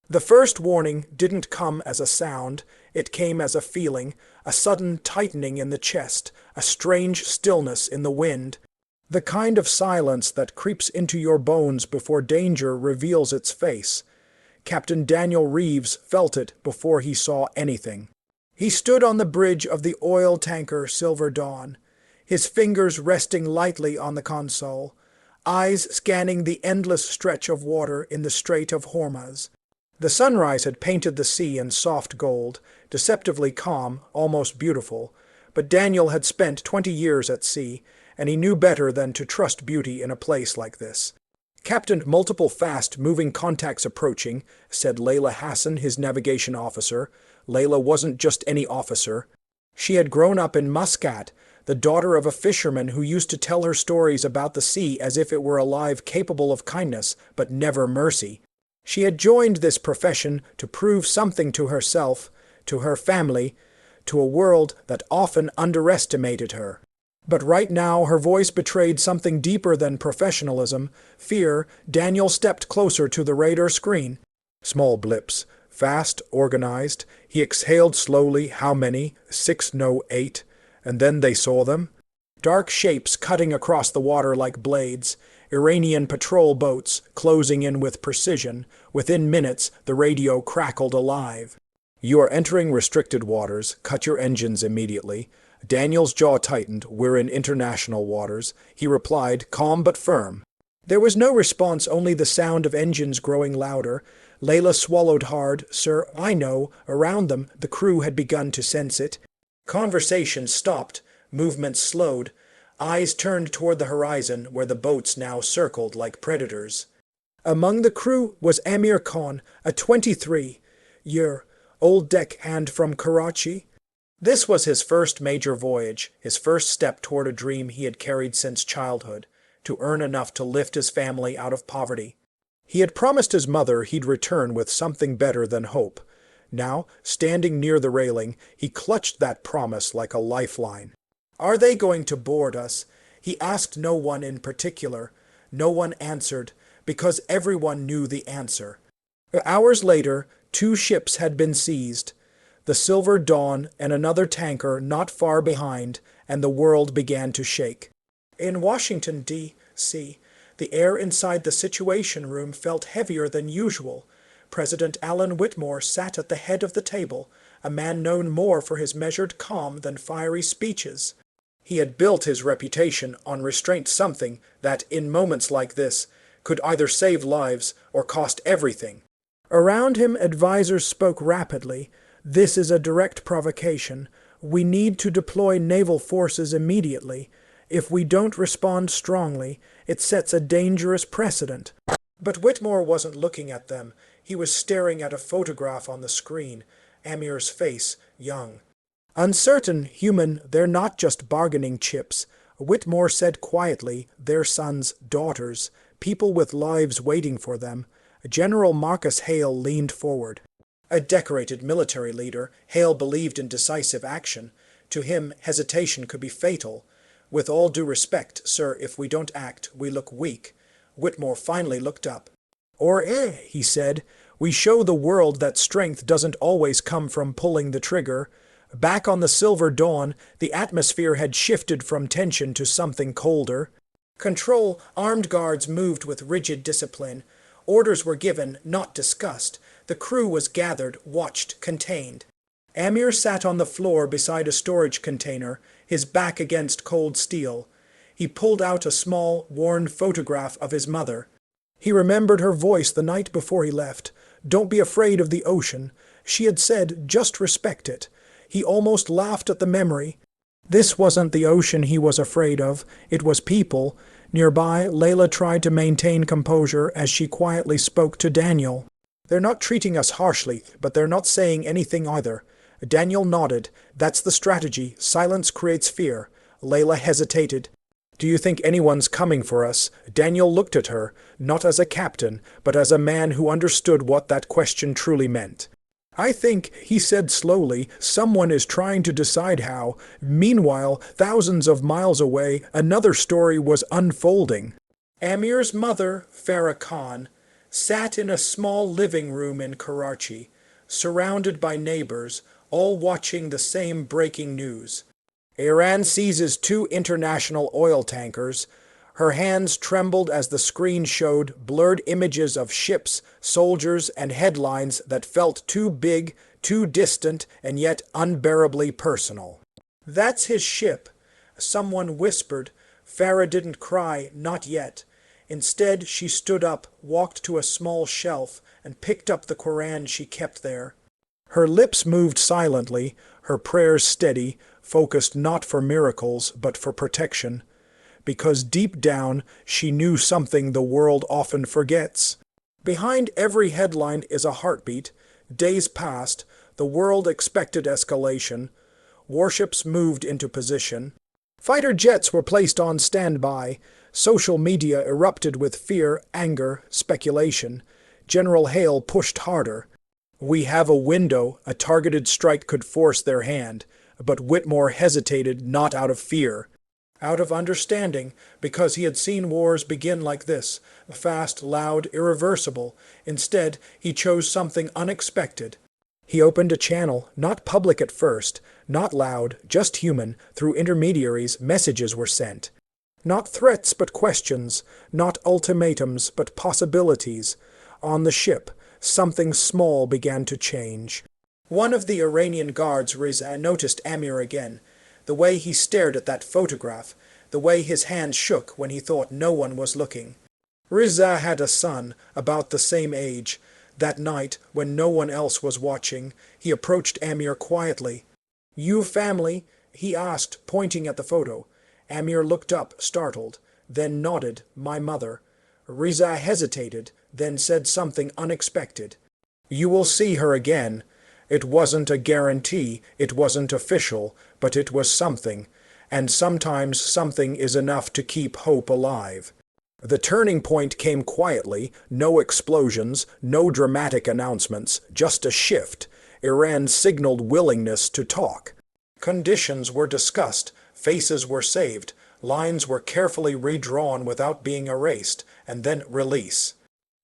The first warning didn't come as a sound, it came as a feeling, a sudden tightening in the chest, a strange stillness in the wind. The kind of silence that creeps into your bones before danger reveals its face. Captain Daniel Reeves felt it before he saw anything. He stood on the bridge of the oil tanker Silver Dawn, his fingers resting lightly on the console, eyes scanning the endless stretch of water in the Strait of Hormuz. The sunrise had painted the sea in soft gold, deceptively calm, almost beautiful, but Daniel had spent 20 years at sea, and he knew better than to trust beauty in a place like this. "Captain, multiple fast-moving contacts approaching," said Layla Hassan, his navigation officer. Layla wasn't just any officer. She had grown up in Muscat, the daughter of a fisherman who used to tell her stories about the sea as if it were alive, capable of kindness, but never mercy. She had joined this profession to prove something to herself, to her family, to a world that often underestimated her. But right now her voice betrayed something deeper than professionalism, fear. Daniel stepped closer to the radar screen. Small blips, fast, organized. He exhaled slowly. How many? 6, no, 8. And then they saw them. Dark shapes cutting across the water like blades. Iranian patrol boats closing in with precision. Within minutes, the radio crackled alive. "You are entering restricted waters. Cut your engines immediately." Daniel's jaw tightened. "We're in international waters," he replied, calm but firm. There was no response, only the sound of engines growing louder. Layla swallowed hard. "Sir, I know." Around them, the crew had begun to sense it. Conversation stopped. Movement slowed. Eyes turned toward the horizon, where the boats now circled like predators. Among the crew was Amir Khan, a 23-year-old deckhand from Karachi. This was his first major voyage, his first step toward a dream he had carried since childhood, to earn enough to lift his family out of poverty. He had promised his mother he'd return with something better than hope. Now, standing near the railing, he clutched that promise like a lifeline. "Are they going to board us?" He asked no one in particular. No one answered, because everyone knew the answer. Hours later, 2 ships had been seized. The Silver Dawn and another tanker not far behind, and the world began to shake. In Washington, D.C., the air inside the Situation Room felt heavier than usual. President Alan Whitmore sat at the head of the table, a man known more for his measured calm than fiery speeches. He had built his reputation on restraint, something that, in moments like this, could either save lives or cost everything. Around him, advisors spoke rapidly. "This is a direct provocation. We need to deploy naval forces immediately. If we don't respond strongly, it sets a dangerous precedent." But Whitmore wasn't looking at them. He was staring at a photograph on the screen. Amir's face, young. "Uncertain, human, they're not just bargaining chips," Whitmore said quietly. "They're sons, daughters, people with lives waiting for them." General Marcus Hale leaned forward. A decorated military leader, Hale believed in decisive action. To him, hesitation could be fatal. "With all due respect, sir, if we don't act, we look weak." Whitmore finally looked up. He said, "we show the world that strength doesn't always come from pulling the trigger." Back on the Silver Dawn, the atmosphere had shifted from tension to something colder. Control, armed guards moved with rigid discipline. Orders were given, not discussed. The crew was gathered, watched, contained. Amir sat on the floor beside a storage container, his back against cold steel. He pulled out a small, worn photograph of his mother. He remembered her voice the night before he left. "Don't be afraid of the ocean." She had said, "Just respect it." He almost laughed at the memory. This wasn't the ocean he was afraid of. It was people. Nearby, Layla tried to maintain composure as she quietly spoke to Daniel. "They're not treating us harshly, but they're not saying anything either." Daniel nodded. "That's the strategy. Silence creates fear." Layla hesitated. "Do you think anyone's coming for us?" Daniel looked at her, not as a captain, but as a man who understood what that question truly meant. "I think," he said slowly, "someone is trying to decide how." Meanwhile, thousands of miles away, another story was unfolding. Amir's mother, Farah Khan, sat in a small living room in Karachi, surrounded by neighbors, all watching the same breaking news. Iran seizes two international oil tankers. Her hands trembled as the screen showed blurred images of ships, soldiers, and headlines that felt too big, too distant, and yet unbearably personal. "That's his ship," someone whispered. Farah didn't cry, not yet. Instead, she stood up, walked to a small shelf, and picked up the Koran she kept there. Her lips moved silently, her prayers steady, focused not for miracles, but for protection. Because deep down, she knew something the world often forgets. Behind every headline is a heartbeat. Days passed. The world expected escalation. Warships moved into position. Fighter jets were placed on standby. Social media erupted with fear, anger, speculation. General Hale pushed harder. "We have a window. A targeted strike could force their hand." But Whitmore hesitated, not out of fear, out of understanding, because he had seen wars begin like this, fast, loud, irreversible. Instead, he chose something unexpected. He opened a channel, not public at first, not loud, just human. Through intermediaries, messages were sent. Not threats, but questions. Not ultimatums, but possibilities. On the ship, something small began to change. One of the Iranian guards, Riza, noticed Amir again. The way he stared at that photograph, the way his hand shook when he thought no one was looking. Riza had a son, about the same age. That night, when no one else was watching, he approached Amir quietly. "You family?" he asked, pointing at the photo. Amir looked up, startled, then nodded, "My mother." Riza hesitated, then said something unexpected. "You will see her again." It wasn't a guarantee, it wasn't official, but it was something, and sometimes something is enough to keep hope alive. The turning point came quietly, no explosions, no dramatic announcements, just a shift. Iran signaled willingness to talk. Conditions were discussed, faces were saved, lines were carefully redrawn without being erased, and then release.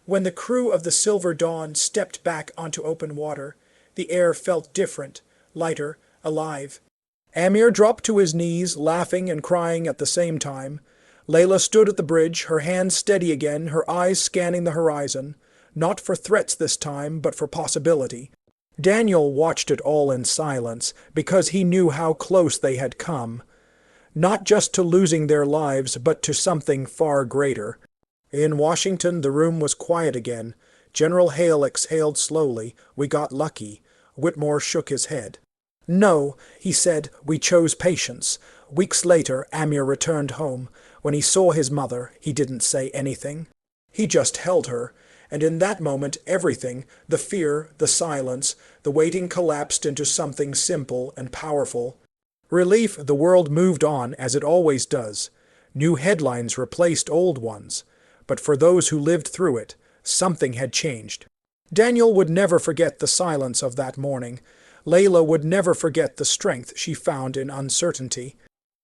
When the crew of the Silver Dawn stepped back onto open water, the air felt different, lighter, alive. Amir dropped to his knees, laughing and crying at the same time. Layla stood at the bridge, her hands steady again, her eyes scanning the horizon, not for threats this time, but for possibility. Daniel watched it all in silence, because he knew how close they had come. Not just to losing their lives, but to something far greater. In Washington, the room was quiet again. General Hale exhaled slowly. "We got lucky." Whitmore shook his head. "No," he said, "we chose patience." Weeks later, Amir returned home. When he saw his mother, he didn't say anything. He just held her, and in that moment everything, the fear, the silence, the waiting collapsed into something simple and powerful. Relief, the world moved on, as it always does. New headlines replaced old ones. But for those who lived through it, something had changed. Daniel would never forget the silence of that morning. Layla would never forget the strength she found in uncertainty.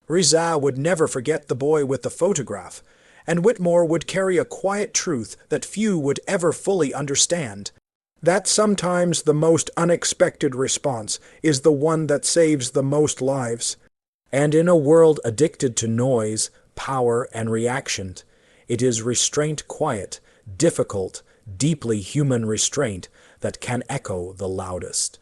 Riza would never forget the boy with the photograph. And Whitmore would carry a quiet truth that few would ever fully understand. That sometimes the most unexpected response is the one that saves the most lives. And in a world addicted to noise, power, and reaction, it is restraint quiet, difficult, deeply human restraint that can echo the loudest.